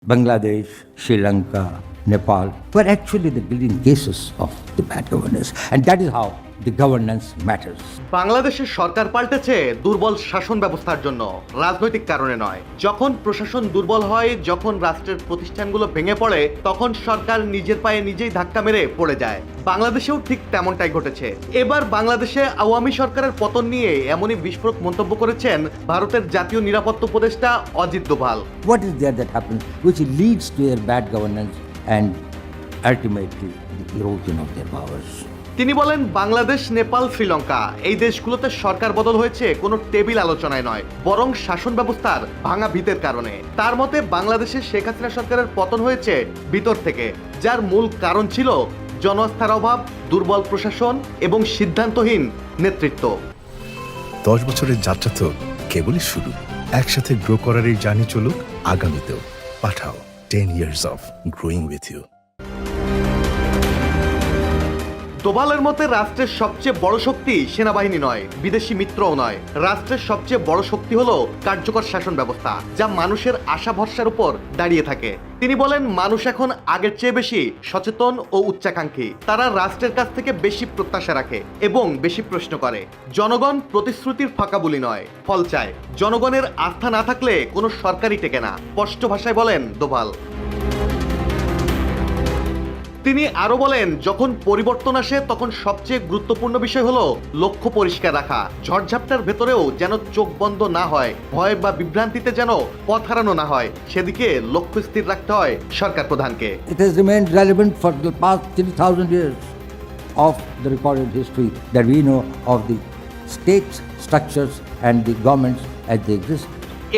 Bangladesh, Sri Lanka, Nepal were actually the leading cases of the bad governance. And that is how the governance matters. বাংলাদেশের সরকার পাল্টেছে দুর্বল শাসন ব্যবস্থার জন্য, রাজনৈতিক কারণে নয়। যখন প্রশাসন দুর্বল হয়, যখন রাষ্ট্রের প্রতিষ্ঠানগুলো ভেঙে পড়ে, তখন সরকার নিজের পায়ে নিজেই ধাক্কা মেরে পড়ে যায়। বাংলাদেশেও ঠিক তেমনটাই ঘটেছে। এবার বাংলাদেশে আওয়ামী সরকারের পতন নিয়ে এমনই বিস্ফোরক মন্তব্য করেছেন ভারতের জাতীয় নিরাপত্তা উপদেষ্টা Ajit Doval. What is there that happens which leads to their bad governance and ultimately the erosion of their powers? তিনি বলেন, বাংলাদেশ, নেপাল, শ্রীলঙ্কা এই দেশগুলোতে সরকার বদল হয়েছে কোনো টেবিল আলোচনায় নয়, বরং শাসন ব্যবস্থার ভাঙা ভিতের কারণে। তার মতে বাংলাদেশের শেখ হাসিনা সরকারের পতন হয়েছে ভিতর থেকে, যার মূল কারণ ছিল জনআস্থার অভাব, দুর্বল প্রশাসন এবং সিদ্ধান্তহীন নেতৃত্ব। 10 বছরের যাত্রা তো কেবলই শুরু। একসাথে গ্রো করার এই জার্নি চলুক আগামীতেও। পাঠাও 10 years of growing with you. দোভালের মতে রাষ্ট্রের সবচেয়ে বড় শক্তি সেনাবাহিনী নয়, বিদেশি মিত্রও নয়। রাষ্ট্রের সবচেয়ে বড় শক্তি হলো কার্যকর শাসন ব্যবস্থা, যা মানুষের আশা ভরসার উপর দাঁড়িয়ে থাকে। তিনি বলেন, মানুষ এখন আগের চেয়ে বেশি সচেতন ও উচ্চাকাঙ্ক্ষী। তারা রাষ্ট্রের কাছ থেকে বেশি প্রত্যাশা রাখে এবং বেশি প্রশ্ন করে। জনগণ প্রতিশ্রুতির ফাঁকা বলি নয়, ফল চায়। জনগণের আস্থা না থাকলে কোনো সরকারই টেকে না, স্পষ্ট ভাষায় বলেন দোভাল। তিনি আরো বলেন, যখন পরিবর্তন আসে তখন সবচেয়ে গুরুত্বপূর্ণ বিষয় হলো লক্ষ্য পরিষ্কার রাখা। ঝড়ঝাপটার ভেতরেও যেন চোখ বন্ধ না হয়, ভয় বা বিভ্রান্তিতে যেন পথ হারানো না হয়, সেদিকে লক্ষ্য স্থির রাখতে হয় সরকার প্রধানকে। It has remained relevant for the past 3,000 years of the recorded history that we know of the states, structures and the governments as they exist.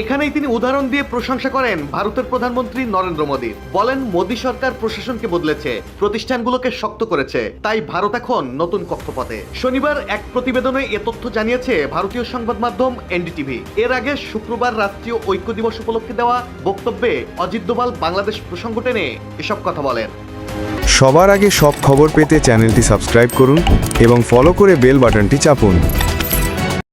এখানেই তিনি উদাহরণ দিয়ে প্রশংসা করেন ভারতের প্রধানমন্ত্রী নরেন্দ্র মোদী। বলেন, মোদী সরকার প্রশাসনকে বদলেছে, প্রতিষ্ঠানগুলোকে শক্ত করেছে, তাই ভারত এখন নতুন কক্ষপথে। শনিবার এক প্রতিবেদনে এ তথ্য জানিয়েছে ভারতীয় সংবাদ মাধ্যম এনডিটিভি। এর আগে শুক্রবার রাষ্ট্রীয় ঐক্য দিবস উপলক্ষে দেওয়া বক্তব্যে অজিত দোভাল বাংলাদেশ প্রসঙ্গ টেনে এসব কথা বলেন। সবার আগে সব খবর পেতে চ্যানেলটি সাবস্ক্রাইব করুন এবং ফলো করে বেল বাটনটি চাপুন।